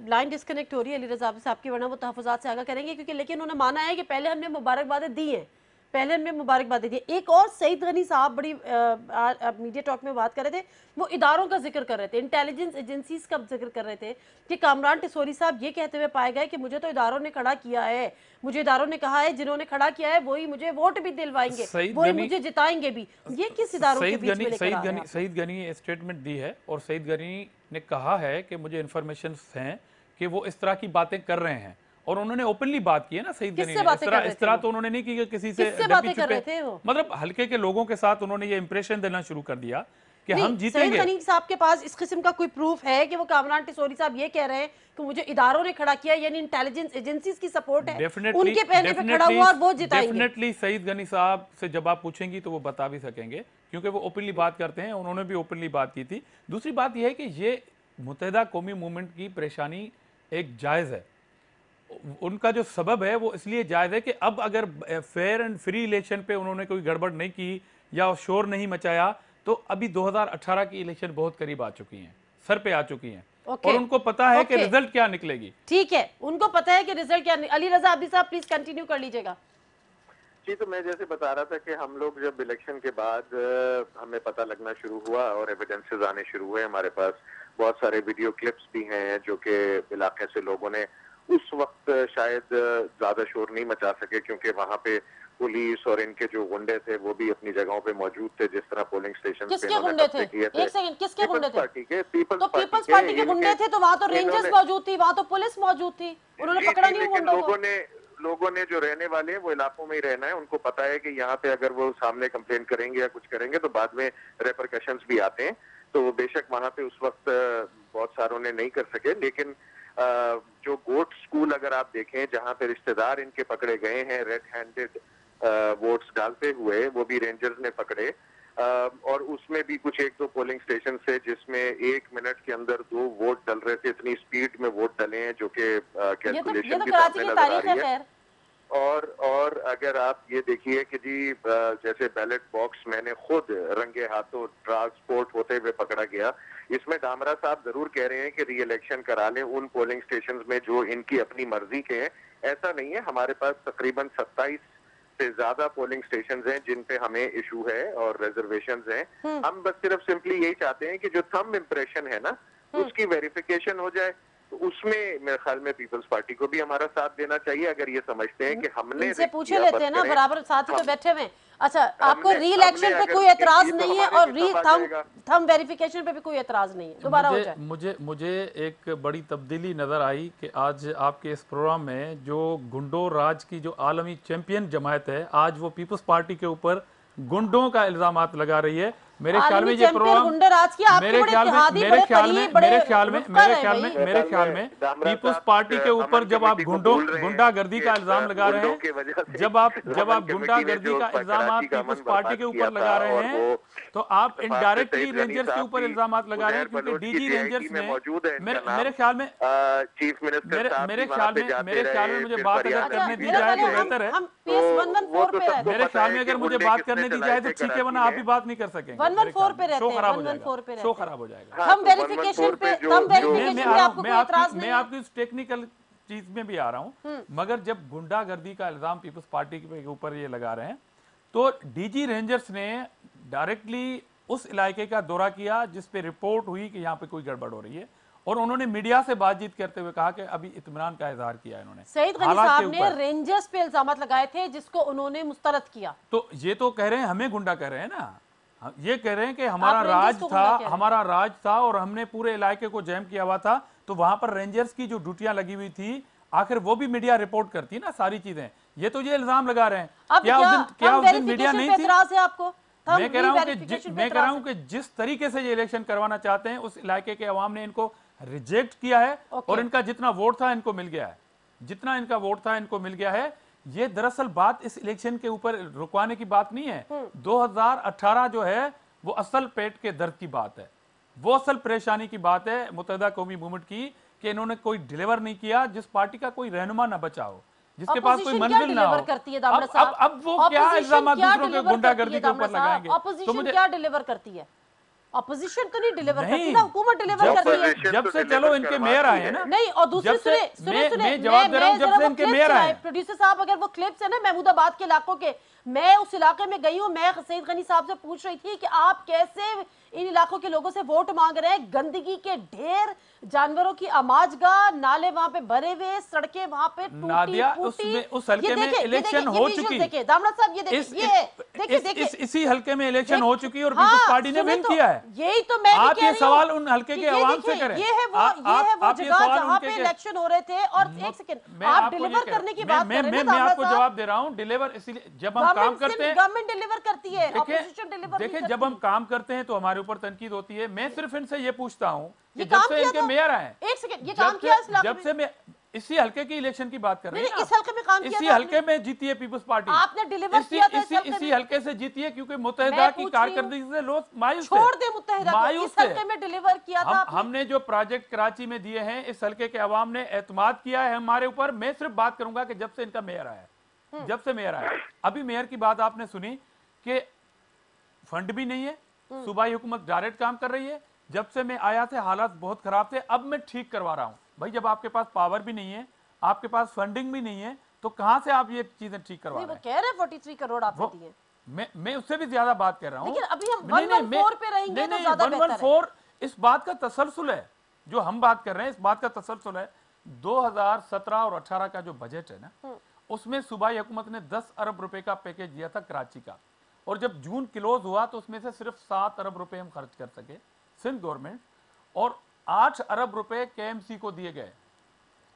Speaker 1: लाइन डिस्कनेक्ट हो रही है अली रजा साहब की, वरना वो तहफ़्फ़ुज़ात से आगा करेंगे, क्योंकि लेकिन उन्होंने माना है कि पहले हमने मुबारकबादें दी हैं, पहले हमने मुबारकबादें दी। एक और सईद गनी साहब बड़ी मीडिया टॉक में बात कर रहे थे, वो इदारों का जिक्र कर रहे थे, इंटेलिजेंस एजेंसीज का जिक्र कर रहे थे कि कामरान टिसोरी साहब ये कहते हुए पाए गए कि मुझे तो इदारों ने खड़ा किया है, मुझे इदारों ने कहा है जिन्होंने खड़ा किया है वही मुझे वोट भी दिलवाएंगे, वही मुझे जिताएंगे भी। ये किस इदारों के बीच में लेकर आ रहे हैं?
Speaker 5: सईद गनी स्टेटमेंट दी है, और सईद गनी ने कहा है कि मुझे इन्फॉर्मेशन हैं कि वो इस तरह की बातें कर रहे हैं, और उन्होंने ओपनली बात की है ना सईद गनी ने। इस तरह तो उन्होंने नहीं की कि किसी से
Speaker 1: बातें कर रहे थे वो,
Speaker 5: मतलब हल्के के लोगों के साथ उन्होंने ये इंप्रेशन देना शुरू कर दिया कि हम जीतेंगे।
Speaker 1: सईद गनी साहब के पास इस किस्म का कोई प्रूफ है कि वो कामरान टिसोरी साहब ये कह रहे हैं कि मुझे इदारों ने खड़ा किया, यानी इंटेलिजेंस एजेंसीज की सपोर्ट है, उनके पहले पे खड़ा हुआ और वो जिताएंगे?
Speaker 5: डेफिनेटली सईद गनी साहब से जब आप पूछेंगी तो वो बता भी सकेंगे, क्योंकि वो ओपनली बात करते हैं, उन्होंने भी ओपनली बात की थी। दूसरी बात यह है कि ये मुत्तहदा कौमी मूवमेंट की परेशानी एक जायज़ है, उनका जो सबब है वो इसलिए जायज़ है कि अब अगर फेयर एंड फ्री इलेक्शन पे उन्होंने कोई गड़बड़ नहीं की या शोर नहीं मचाया, तो अभी 2018 की इलेक्शन बहुत करीब आ चुकी हैं, सर पे आ चुकी हैं,
Speaker 1: ओके।
Speaker 5: और उनको पता है कि
Speaker 1: ओके।
Speaker 5: रिजल्ट क्या निकलेगी।
Speaker 1: ठीक है, उनको पता है कि रिजल्ट क्या। अली रजा अब्दी साहब प्लीज कंटिन्यू कर लीजिएगा।
Speaker 7: जी, तो मैं जैसे बता रहा था कि हम लोग जब इलेक्शन के बाद हमें पता लगना शुरू हुआ और एविडेंसेस आने शुरू हुए, हमारे पास बहुत सारे वीडियो क्लिप्स भी हैं जो कि इलाके से लोगों ने उस वक्त शायद ज्यादा शोर नहीं मचा सके क्योंकि वहां पे पुलिस और इनके जो गुंडे थे वो भी अपनी जगहों पे मौजूद थे, जिस तरह पोलिंग स्टेशन पे
Speaker 1: किसके गुंडे थे?
Speaker 7: किए
Speaker 1: एक सेकंड, किसके गुंडे थे?
Speaker 7: पार्टी के,
Speaker 1: तो पीपल्स पार्टी के गुंडे थे, तो वहां तो रेंजर्स मौजूद थी, वहां तो पुलिस मौजूद थी, उन्होंने पकड़ा नहीं
Speaker 7: लेकिन
Speaker 1: गुंडों को।
Speaker 7: लोगों ने जो रहने वाले हैं वो इलाकों में ही रहना है, उनको पता है कि यहाँ पे अगर वो सामने कंप्लेन करेंगे या कुछ करेंगे तो बाद में रेपरकशंस भी आते हैं। तो बेशक वहां पे उस वक्त बहुत सारों ने नहीं कर सके, लेकिन जो गोट स्कूल अगर आप देखें जहाँ पे रिश्तेदार इनके पकड़े गए हैं रेड हैंडेड वोट्स डालते हुए, वो भी रेंजर्स ने पकड़े, और उसमें भी कुछ 1-2 पोलिंग स्टेशन से जिसमें 1 मिनट के अंदर 2 वोट डल रहे थे, इतनी स्पीड में वोट डले हैं जो कि कैलकुलेशन भी सामने नजर आ रही है। और अगर आप ये देखिए कि जी जैसे बैलेट बॉक्स मैंने खुद रंगे हाथों ट्रांसपोर्ट होते हुए पकड़ा गया, इसमें डामरा साहब जरूर कह रहे हैं कि री इलेक्शन करा लें उन पोलिंग स्टेशन में जो इनकी अपनी मर्जी के हैं। ऐसा नहीं है, हमारे पास तकरीबन 27 से ज्यादा पोलिंग स्टेशन हैं जिन पे हमें इशू है और रिजर्वेशन हैं। हम बस सिर्फ सिंपली यही चाहते हैं कि जो थंब इम्प्रेशन है ना उसकी वेरिफिकेशन हो जाए, तो उसमें मेरे ख्याल में पीपल्स पार्टी को भी हमारा साथ देना चाहिए अगर ये समझते हैं कि हमने
Speaker 1: इनसे पूछे लेते हैं ना, बराबर साथ ही तो बैठे हुए हैं। अच्छा, आपको री इलेक्शन पे कोई एतराज नहीं है और री थंब वेरिफिकेशन पे भी कोई एतराज नहीं है, दोबारा हो जाए।
Speaker 5: मुझे एक बड़ी तब्दीली नजर आई कि आज आपके इस प्रोग्राम में जो गुंडो राज की जो आलमी चैंपियन जमात है, आज वो पीपल्स पार्टी के ऊपर गुंडों का इल्जामात लगा रही है। मेरे ख्याल में ये प्रोग्राम मेरे ख्याल में पीपल्स पार्टी के ऊपर जब आप गुंडागर्दी का इल्जाम लगा रहे हैं, जब आप गुंडागर्दी का इल्जाम पीपल्स पार्टी के ऊपर लगा रहे हैं, तो आप इनडायरेक्टली रेंजर्स के ऊपर इल्जाम लगा रहे हैं, क्योंकि डीजी रेंजर्स ने मेरे ख्याल में
Speaker 7: चीफ मिनिस्टर
Speaker 5: मेरे ख्याल में मुझे बात अगर करने दी जाए तो बेहतर है। मेरे ख्याल में अगर मुझे बात करने दी जाए तो ठीक है, वरना आप भी बात नहीं कर सकेंगे।
Speaker 1: 114 पे रहते
Speaker 5: शो
Speaker 1: हैं,
Speaker 5: खराब हो
Speaker 1: 114 पे
Speaker 5: जाएगा, शो खराब हो जाएगा।
Speaker 1: हम वेरिफिकेशन पे आपको कोई एतराज
Speaker 5: मैं
Speaker 1: नहीं।
Speaker 5: आपकी टेक्निकल चीज में भी आ रहा हूं, मगर जब गुंडागर्दी का इल्जाम पीपल्स पार्टी के ऊपर ये लगा रहे हैं, तो डीजी रेंजर्स ने डायरेक्टली उस इलाके का दौरा किया जिस पे रिपोर्ट हुई कि यहाँ पे कोई गड़बड़ हो रही है, और उन्होंने मीडिया से बातचीत करते हुए कहा कि अभी इत्मीनान का इजहार किया है इन्होंने।
Speaker 1: सईद गनी साहब ने रेंजर्स पे इल्जाम लगाए थे जिसको उन्होंने मुस्तरद किया।
Speaker 5: तो ये तो कह रहे हैं हमें गुंडा कह रहे हैं ना, ये कह रहे हैं कि हमारा राज था और हमने पूरे इलाके को जैम किया हुआ था, तो वहां पर रेंजर्स की जो ड्यूटियां लगी हुई थी, आखिर वो भी मीडिया रिपोर्ट करती ना सारी चीजें। ये तो ये इल्जाम लगा रहे हैं। क्या उस दिन मीडिया नहीं थी?
Speaker 1: आपको
Speaker 5: मैं कह रहा हूं कि जिस तरीके से ये इलेक्शन करवाना चाहते हैं, उस इलाके के अवाम ने इनको रिजेक्ट किया है, और इनका जितना वोट था इनको मिल गया है, जितना इनका वोट था इनको मिल गया है। ये दरअसल बात इस इलेक्शन के ऊपर रुकवाने की बात नहीं है। 2018 जो है वो असल पेट के दर्द की बात है, वो असल परेशानी की बात है मुत्तहिदा कौमी मूवमेंट की, कि इन्होंने कोई डिलीवर नहीं किया, जिस पार्टी का कोई रहनुमा ना बचा हो, जिसके पास कोई मंजिल ना हो। अब वो क्या इल्जाम दूसरों के गुंडागर्दी के ऊपर लगाएंगे?
Speaker 1: तो मुझे क्या डिलीवर करती है? अपोजिशन तो नहीं डिलीवर करती ना, हुकूमत डिलीवर करती है।
Speaker 5: जब से चलो इनके मेयर आए हैं ना,
Speaker 1: नहीं, और दूसरे सुने
Speaker 5: मैं जवाब दे रहा हूं, जब से इनके मेयर आए।
Speaker 1: प्रोड्यूसर साहब, अगर वो क्लिप्स है ना महमूदाबाद के इलाकों के, मैं उस इलाके में गई हूँ, मैं सईद गनी साहब से पूछ रही थी कि आप कैसे इन इलाकों के लोगों से वोट मांग रहे हैं। गंदगी के ढेर, जानवरों की आमाजगाह, नाले वहां पे भरे हुए, सड़कें वहां पे टूटी।
Speaker 5: उस हल्के में इलेक्शन हो चुकी है।
Speaker 1: दामड़ा साहब ये देखिए,
Speaker 5: इसी हल्के में इलेक्शन हो चुकी है और पीपल्स पार्टी ने विन किया है।
Speaker 1: यही तो मैं
Speaker 5: आप ये सवाल उन हल्के के अवाम से करें।
Speaker 1: ये है वो जगह जहां पे इलेक्शन हो रहे थे। और एक सेकंड, आप डिलीवर करने की बात कर रहे हैं।
Speaker 5: मैं आपको जवाब दे रहा हूं, डिलीवर इसीलिए जब हम काम करते हैं,
Speaker 1: गवर्नमेंट डिलीवर करती है, ऑपोजिशन डिलीवर नहीं करती।
Speaker 5: जब हम काम करते हैं तो हमारे ऊपर तनकीद होती है। मैं सिर्फ इनसे ये पूछता हूं कि जब से इनके मेयर आए,
Speaker 1: एक सेकंड, ये काम किया इस इलाके में?
Speaker 5: जब से मैं इसी हल्के की इलेक्शन की बात कर रही हूं,
Speaker 1: इस हल्के में काम किया,
Speaker 5: इसी हल्के में जीती है पीपल्स पार्टी।
Speaker 1: आपने डिलीवर किया था
Speaker 5: इसी हल्के से जीती है, क्योंकि मुत्तहिदा की कारकर्दगी से लोग मायूस थे।
Speaker 1: छोड़ दे मुत्तहिदा को, इस हल्के में डिलीवर किया था।
Speaker 5: हमने जो प्रोजेक्ट कराची में दिए हैं, इस हल्के के अवाम ने एतमाद किया है हमारे ऊपर। मैं सिर्फ बात करूंगा कि जब से इनका मेयर आया, जब से मेयर आया, अभी मेयर की बात आपने सुनी कि फंड भी नहीं है, सूबाई हुकूमत डायरेक्ट काम कर रही है, जब से मैं आया थे हालात बहुत खराब थे, अब मैं ठीक करवा रहा हूं। भाई जब आपके पास पावर भी नहीं है, आपके पास फंडिंग भी नहीं है, तो कहां से आप ये चीजें ठीक करवा
Speaker 1: नहीं,
Speaker 5: रहे
Speaker 1: वो
Speaker 5: हैं?
Speaker 1: कह रहे हैं 43 करोड़ आपने दिए।
Speaker 5: मैं उससे भी ज्यादा बात कर रहा हूं।
Speaker 1: लेकिन अभी हम
Speaker 5: नहीं, नहीं,
Speaker 1: 114 पे रहेंगे
Speaker 5: नहीं,
Speaker 1: तो
Speaker 5: नहीं,
Speaker 1: ज्यादा बेहतर है।
Speaker 5: 114 इस बात का तसलसल है जो हम बात कर रहे हैं, इस बात का तसलसल है। 2017 और 18 का जो बजट है ना, उसमें सूबाई हुकूमत ने 10 अरब रुपए का पैकेज दिया था कराची का, और जब जून क्लोज हुआ तो उसमें से सिर्फ 7 अरब रुपए हम खर्च कर सके सिंध गवर्नमेंट, और 8 अरब रुपए KMC को दिए गए,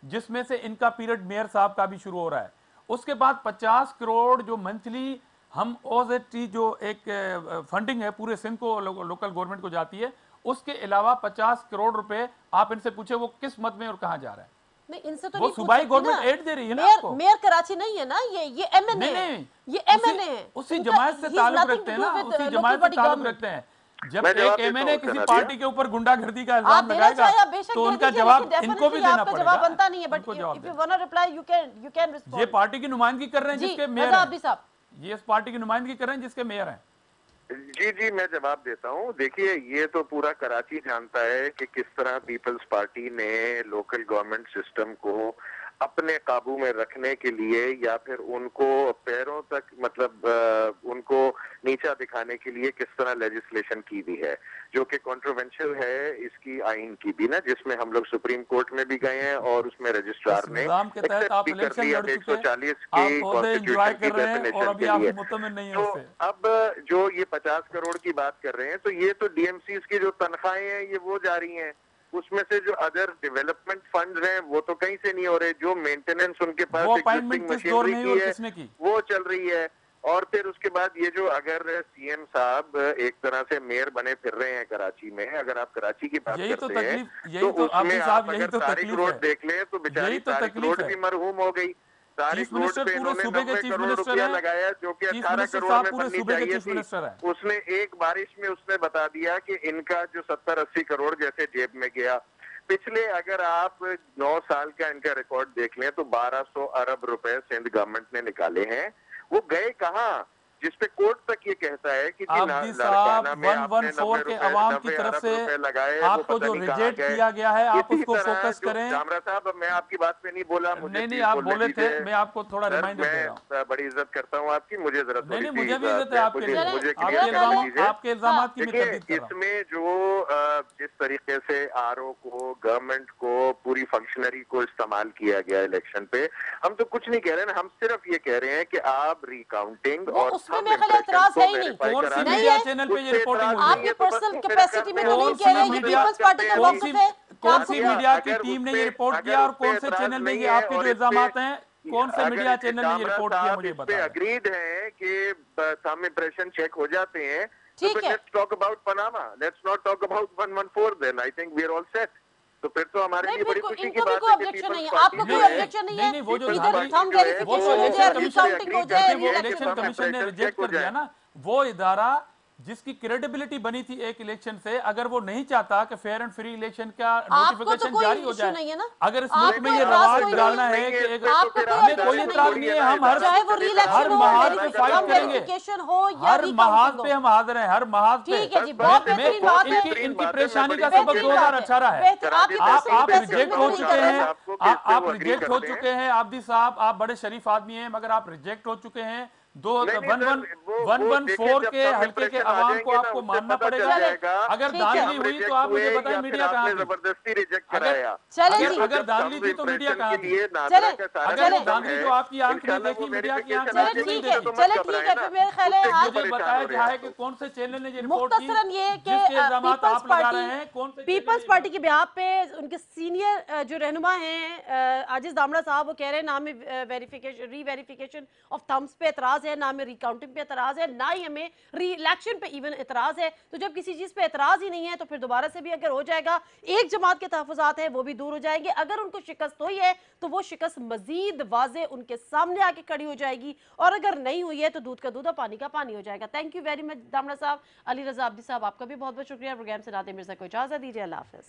Speaker 5: जिसमें से इनका पीरियड मेयर साहब का भी शुरू हो रहा है। उसके बाद 50 करोड़ जो मंथली हम OZT जो एक फंडिंग है पूरे सिंध को लोकल गवर्नमेंट को जाती है, उसके अलावा 50 करोड़ रुपए आप इनसे पूछे वो किस मद में और कहां जा रहा है?
Speaker 1: नहीं, इनसे तो
Speaker 5: वो
Speaker 1: नहीं
Speaker 5: सूबाई
Speaker 1: पूछ सकती
Speaker 5: गवर्नमेंट
Speaker 1: ना।
Speaker 5: एड दे रही है ना
Speaker 1: मेयर
Speaker 5: आपको।
Speaker 1: मेयर कराची नहीं है ना, ये MNA है,
Speaker 5: नहीं,
Speaker 1: ये MNA है।
Speaker 5: उसी
Speaker 1: इनका-
Speaker 5: जमात से
Speaker 1: he's
Speaker 5: ताल्लुक
Speaker 1: nothing
Speaker 5: रखते
Speaker 1: to
Speaker 5: हैं
Speaker 1: do
Speaker 5: ना,
Speaker 1: with
Speaker 5: उसी
Speaker 1: local
Speaker 5: जमात से
Speaker 1: body
Speaker 5: ताल्लुक
Speaker 1: government।
Speaker 5: रखते हैं। जब
Speaker 7: मैं जवाब
Speaker 5: एक
Speaker 7: देता
Speaker 5: MNA
Speaker 7: हूँ
Speaker 5: किसी
Speaker 7: सनादिया।
Speaker 5: पार्टी के ऊपर गुंडागर्दी का
Speaker 1: आप
Speaker 5: इल्जाम
Speaker 1: देना
Speaker 5: लगाएगा
Speaker 1: चाहे आप बेशक
Speaker 5: तो
Speaker 1: दे
Speaker 5: उनका
Speaker 1: दीजिए,
Speaker 5: जवाब
Speaker 1: लेकिन
Speaker 5: इनको भी
Speaker 1: definitely
Speaker 5: देना
Speaker 1: आपका
Speaker 5: पड़ेगा।
Speaker 1: जवाब बनता नहीं है, बट
Speaker 5: उनको जवाब
Speaker 1: if you
Speaker 5: देना।
Speaker 1: wanna reply you can respond।
Speaker 5: ये पार्टी की नुमाइंदगी कर रहे हैं
Speaker 1: जी,
Speaker 5: जिसके मेयर
Speaker 1: रजा अब्दी
Speaker 5: हैं,
Speaker 1: साहब।
Speaker 5: ये इस पार्टी की नुमाइंदगी कर रहे हैं जिसके मेयर हैं।
Speaker 7: जी, मैं जवाब देता हूँ। देखिए, ये तो पूरा कराची जानता है कि किस तरह पीपल्स पार्टी ने लोकल गवर्नमेंट सिस्टम को अपने काबू में रखने के लिए या फिर उनको पैरों तक मतलब उनको नीचा दिखाने के लिए किस तरह लेजिस्लेशन की भी है, जो कि कॉन्ट्रोवर्शियल है इसकी आइन की भी ना, जिसमें हम लोग सुप्रीम कोर्ट में भी गए हैं और उसमें रजिस्ट्रार ने
Speaker 5: निजाम के तहत
Speaker 7: एक्सेप्ट
Speaker 5: आप
Speaker 7: भी कर
Speaker 5: इलेक्शन
Speaker 7: लिया
Speaker 5: लड़ चुके हैं,
Speaker 7: 140
Speaker 5: आप
Speaker 7: की
Speaker 5: ओहदे एंजॉय
Speaker 7: कॉन्स्टिट्यूशन की
Speaker 5: कर रहे हैं और
Speaker 7: डेफिनेशन
Speaker 5: अभी
Speaker 7: के
Speaker 5: आप
Speaker 7: लिए।
Speaker 5: मुतमिन नहीं है
Speaker 7: तो
Speaker 5: उससे।
Speaker 7: अब जो ये 50 करोड़ की बात कर रहे हैं, तो ये तो DMCs की जो तनख्वाहें हैं ये वो जारी हैं, उसमें से जो अदर डेवलपमेंट फंड हैं वो तो कहीं से नहीं हो रहे, जो मेंटेनेंस उनके पास
Speaker 5: वो
Speaker 7: existing
Speaker 5: अपॉइंटमेंट किस दौर में
Speaker 7: मशीनरी
Speaker 5: हुई और
Speaker 7: की है
Speaker 5: किसने की?
Speaker 7: वो चल रही है। और फिर उसके बाद ये जो अगर CM साहब एक तरह से मेयर बने फिर रहे हैं कराची में, अगर आप कराची की बात
Speaker 5: यही तो
Speaker 7: करते हैं
Speaker 5: तकलीफ, यही तो
Speaker 7: उसमें
Speaker 5: आबिद
Speaker 7: आप
Speaker 5: साहब, यही
Speaker 7: अगर
Speaker 5: तो
Speaker 7: तारिक
Speaker 5: तकलीफ
Speaker 7: रोड
Speaker 5: है,
Speaker 7: देख लें तो बेचारी
Speaker 5: यही तो
Speaker 7: तारिक
Speaker 5: तकलीफ
Speaker 7: रोड
Speaker 5: है।
Speaker 7: भी मरहूम हो गई। तारिक
Speaker 5: चीफ
Speaker 7: रोड
Speaker 5: मिनिस्टर
Speaker 7: पे
Speaker 5: पूरे
Speaker 7: इन्होंने
Speaker 5: सूबे के
Speaker 7: 90
Speaker 5: चीफ
Speaker 7: करोड़
Speaker 5: मिनिस्टर
Speaker 7: रुपया
Speaker 5: हैं,
Speaker 7: लगाया, जो कि
Speaker 5: चीफ
Speaker 7: 18
Speaker 5: मिनिस्टर
Speaker 7: करोड़
Speaker 5: साहब
Speaker 7: में
Speaker 5: पूरे
Speaker 7: बननी
Speaker 5: सूबे के
Speaker 7: चाहिए
Speaker 5: चीफ मिनिस्टर हैं।
Speaker 7: थी। उसने एक बारिश में उसने बता दिया कि इनका जो 70-80 करोड़ जैसे जेब में गया। पिछले अगर आप 9 साल का इनका रिकॉर्ड देख लें तो 1200 अरब रुपए सिंध गवर्नमेंट ने निकाले हैं, वो गए कहाँ? जिसपे कोर्ट तक ये कहता है कि
Speaker 5: आबिद साहब 114 के अवाम की तरफ से आपको जो रिजेक्ट किया गया है आप उसको फोकस करें।
Speaker 7: जामरा साहब, मैं आपकी बात पे नहीं बोला, मुझे
Speaker 5: नहीं, आप बोले थे, मैं आपको थोड़ा
Speaker 7: सर,
Speaker 5: रिमाइंडर दे रहा हूँ।
Speaker 7: मैं बड़ी इज्जत करता हूँ आपकी, मुझे जरा
Speaker 5: नहीं,
Speaker 7: थोड़ी
Speaker 5: मुझे
Speaker 7: सी
Speaker 5: भी इज्जत है आपके लिए,
Speaker 7: मुझे
Speaker 5: आपके
Speaker 7: clear करना
Speaker 5: इल्जाम,
Speaker 7: दीजिए।
Speaker 5: आपके इल्जामात की मैं
Speaker 7: देखिए,
Speaker 5: तर्दीद कर रहा हूँ।
Speaker 7: इसमें जो जिस तरीके से RO को, गवर्नमेंट को, पूरी फंक्शनरी को इस्तेमाल किया गया इलेक्शन पे, हम तो कुछ नहीं कह रहे हैं, हम सिर्फ ये कह रहे हैं कि आप रिकाउंटिंग और
Speaker 1: उसमें मेरे ख्याल एतराज है ही नहीं।
Speaker 5: कौन सी
Speaker 1: नहीं
Speaker 5: मीडिया
Speaker 1: है।
Speaker 5: चैनल पे ये रिपोर्टिंग हुई
Speaker 1: आपके
Speaker 5: है?
Speaker 1: पर्सनल कैपेसिटी में तो नहीं
Speaker 5: कौन
Speaker 1: कह रहे
Speaker 5: सी
Speaker 1: हैं, ये
Speaker 5: मीडिया,
Speaker 1: पीपल्स पार्टी का
Speaker 5: कौन
Speaker 1: मौक़िफ़
Speaker 5: सी
Speaker 1: है।
Speaker 5: कौन सी
Speaker 7: अगर
Speaker 5: मीडिया की
Speaker 7: अगर
Speaker 5: टीम ने
Speaker 7: उसपे-
Speaker 5: ये रिपोर्ट
Speaker 7: अगर
Speaker 5: किया और
Speaker 7: उसपे
Speaker 5: कौन से
Speaker 7: एतराज
Speaker 5: चैनल में
Speaker 7: नहीं
Speaker 5: ये
Speaker 7: है
Speaker 5: आपके
Speaker 7: और
Speaker 5: जो
Speaker 7: इस पे-
Speaker 5: इल्जामात हैं, कौन से
Speaker 7: अगर
Speaker 5: मीडिया चैनल ने ये
Speaker 7: जामरा
Speaker 5: रिपोर्ट किया
Speaker 7: साहब
Speaker 5: मुझे
Speaker 7: इस पे
Speaker 5: बताएं।
Speaker 7: अग्रीड हैं कि सम इंप्रेशन चेक हो जाते हैं,
Speaker 1: ठीक
Speaker 7: तो
Speaker 1: है।
Speaker 7: Let's talk about Panama, let's not talk about 114 then I think we are all set. तो फिर तो हमारे
Speaker 1: नहीं,
Speaker 7: लिए बड़ी
Speaker 1: इनको
Speaker 7: खुशी की
Speaker 1: भी
Speaker 7: बात
Speaker 1: कोई
Speaker 7: है कि
Speaker 1: ऑब्जेक्शन नहीं है,
Speaker 7: पीपल्स
Speaker 1: आपको
Speaker 7: पार्टी
Speaker 1: कोई
Speaker 7: जो है-
Speaker 1: ऑब्जेक्शन नहीं
Speaker 5: नहीं,
Speaker 1: है।
Speaker 5: नहीं, वो जो
Speaker 1: इधर
Speaker 5: जारी-
Speaker 1: थंब
Speaker 5: वो तो
Speaker 1: वेरिफिकेशन हो जाए,
Speaker 5: इलेक्शन कमीशन
Speaker 1: रिकाउंटिंग हो जाए,
Speaker 7: वो
Speaker 5: इलेक्शन
Speaker 1: रिलेक्शन
Speaker 5: कमीशन ने रिजेक्ट कर दिया ना, वो इदारा जिसकी क्रेडिबिलिटी बनी थी एक इलेक्शन से, अगर वो नहीं चाहता कि फेयर एंड फ्री इलेक्शन का
Speaker 1: आपको तो
Speaker 5: नोटिफिकेशन
Speaker 1: कोई
Speaker 5: जारी हो
Speaker 1: इशू
Speaker 5: जाए,
Speaker 1: नहीं है ना?
Speaker 5: अगर इस
Speaker 1: आपको
Speaker 5: मुल्क में ये
Speaker 1: एतराज
Speaker 5: रवाज
Speaker 1: कोई
Speaker 5: डालना
Speaker 1: नहीं
Speaker 5: है कि एक
Speaker 1: आपको कोई
Speaker 5: हमें
Speaker 1: ऑब्जेक्शन
Speaker 5: कोई एतराज
Speaker 1: नहीं
Speaker 5: नहीं है, हम हर
Speaker 1: चाहे वो री-इलेक्शन हो,
Speaker 5: महाज पे फाइट
Speaker 1: थंब
Speaker 5: करेंगे,
Speaker 1: वेरिफिकेशन हो या
Speaker 5: हर महाज
Speaker 1: रिकाउंटिंग
Speaker 5: पे
Speaker 1: हो।
Speaker 5: हम हाजिर हैं, हर महाज पे।
Speaker 1: ठीक है जी, बहुत
Speaker 5: मैं
Speaker 1: बेहतरीन बात है।
Speaker 5: इनकी परेशानी का
Speaker 7: बेहतरीन
Speaker 5: सबक
Speaker 7: बात है।
Speaker 5: 2018 है।
Speaker 1: आपकी
Speaker 5: आप
Speaker 1: पर्सनल
Speaker 5: रिजेक्ट
Speaker 1: कैपेसिटी
Speaker 5: हो
Speaker 1: में
Speaker 5: चुके
Speaker 1: नहीं कर
Speaker 5: हैं,
Speaker 1: रहे हैं।
Speaker 5: आप रिजेक्ट हो चुके हैं आबिद साहब, आप बड़े शरीफ आदमी हैं, मगर आप रिजेक्ट हो चुके हैं। 114 के हल्के के अवाम को आपको मानना पड़ेगा। अगर
Speaker 1: ठीक है।
Speaker 5: धांधली हुई तो आप मुझे बताएं मीडिया कहाँ थी?
Speaker 7: जबरदस्ती रिजेक्ट कराया।
Speaker 1: चलें जी।
Speaker 5: अगर धांधली थी तो मीडिया कहाँ थी?
Speaker 1: चलें,
Speaker 5: अगर वो धांधली जो आपकी आंख नहीं
Speaker 7: इंशाल्लाह
Speaker 5: देखी,
Speaker 7: वो
Speaker 5: मीडिया की आंख
Speaker 1: चलें,
Speaker 5: नहीं
Speaker 1: ठीक
Speaker 5: देखी।
Speaker 1: है, चलें, ठीक है, फिर मेरे ख्याल है आज
Speaker 5: मुझे बताया जाए कि कौन से चैनल ने ये रिपोर्ट की,
Speaker 1: मुख्तसरन ये कि
Speaker 5: जिसके इल्जामात
Speaker 1: पीपल्स
Speaker 5: आप लगा रहे हैं, कौन से
Speaker 1: पीपल्स
Speaker 5: चैनल
Speaker 1: पार्टी के बिहार पे उनके सीनियर जो रहनुमा हैं आजिज दामड़ा साहब, वो कह रहे हैं ना में वेरिफिकेशन री वेरिफिकेशन ऑफ थम्स पे एतराज है, ना में रिकाउंटिंग पे एतराज है, ना ही हमें री इलेक्शन पे इवन एतराज है। तो जब किसी चीज़ पे एतराज ही नहीं है तो फिर दोबारा से भी अगर हो जाएगा, एक जमात के तहफ़्फ़ुज़ात है वो भी दूर हो जाएंगे। अगर उनको शिकस्त हुई है तो वो शिकस्त मजीद वाज़े उनके सामने आके खड़ी हो जाएगी, और अगर नहीं हुई है तो दूध का दूध और पानी का पानी हो जाएगा। थैंक यू वेरी मच दामड़ा साहब। अली रजा अब्दी साहब, आपका भी बहुत बहुत शुक्रिया। प्रोग्राम से नादिर मिर्जा को इजाज़त दीजिए। अल्लाह हाफ़िज़।